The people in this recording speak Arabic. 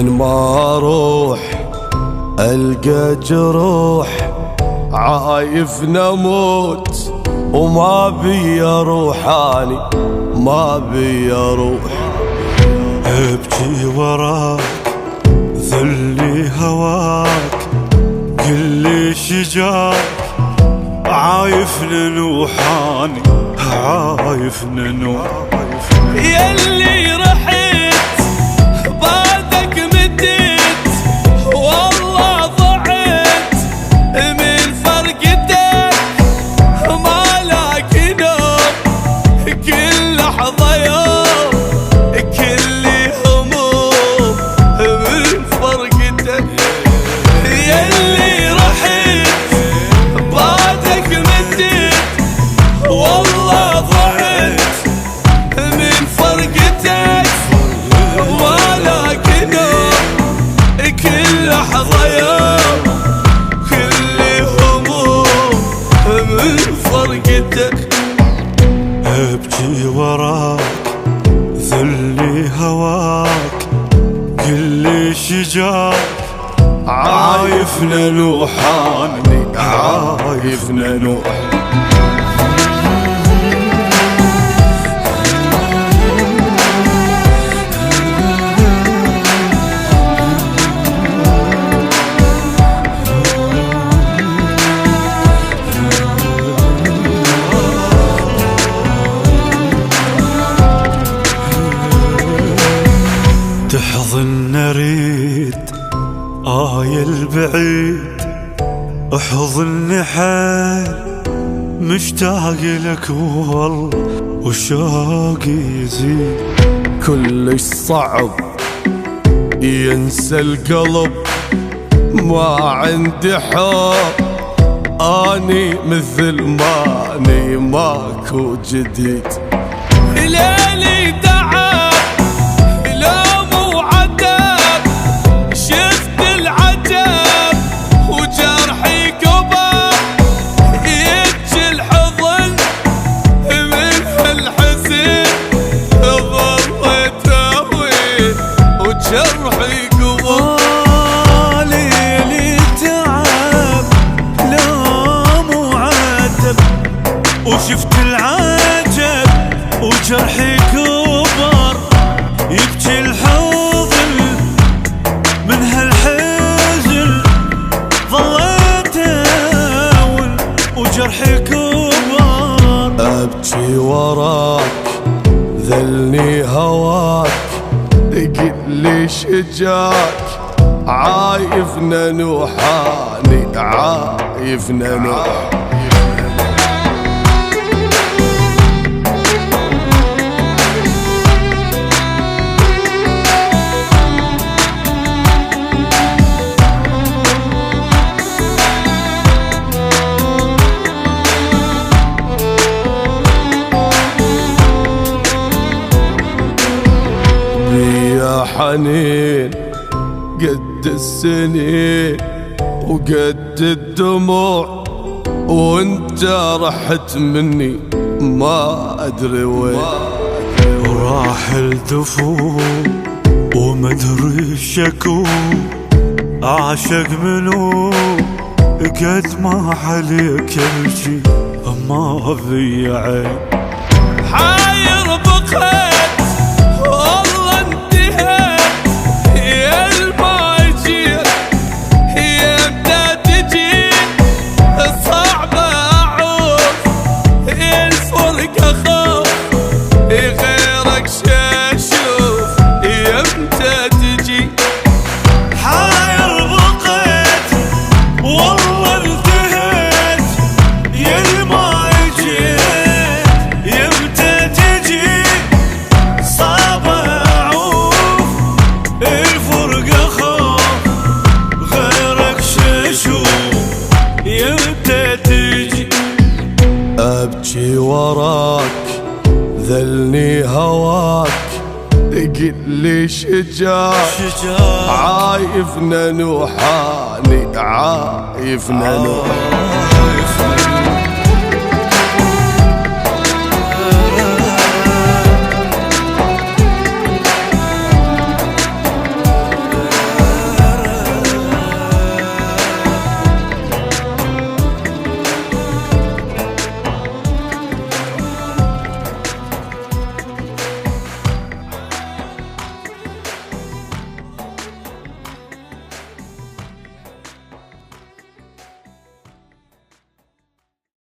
وين ما اروح القى جروح، عايف نموت وما بي اروح، اني ما بي اروح. ابكي وراك ذلي هواك، كل شجاك عايف ننوح، اني عايف ننوح. ياللي رحت بعدك مديت، والله ضعت من فرقتك، ما لاقي نوم كل لحظة يوم، كل هموم من فرقتك. ياللي رحت بعدك مديت، والله ضعت من فرقتك، ولاك نوم كل لحظة يوم، كل هموم من فرقتك. ابكي وراك ذلي هواك، كل شجاك عايف ننوح، اني عايف ننوح. تحضن اريد البعيد، احضني حيل مشتاق لك والله وشوقي يزيد. كلش صعب ينسى القلب، ما عندي حب، اني مثل ماني ماكو جديد. ليلي تعب لوم وعتب، شفت العجب وجرحي كبر، يبكي الحضن من هالحزن، ظليت اهوي وجرحي كبر. ليلي تعب لوم وعتب، وشفت العجب وجرحي كبر، يبكي الحضن من هالحزن، ظليت اول وجرحي كبر. ابكي وراك ذلني هواك، قل شجاك عايف ننوح، اني عايف ننوح. يا حنين قد السنين وقد الدموع، وانت رحت مني ما ادري وين. راح الدفوع ومدري الشكو، اعشق منو قد ما عليك الشي ما في عين. حاير بقيت والله انتهيت، يا الماجير يمتى تجي، صعب اعوف الفرقة خوف، غيرك شاشوف يمتى تجي. حاير بقيت والله انتهيت، يا الماجير يمتى تجي، صعب اعوف الفرقة خوف، غيرك شاشوف يمتى تجي. ابكي وراك ذلني هواك، قل شجاك عايف ننوح، اني عايف ننوح.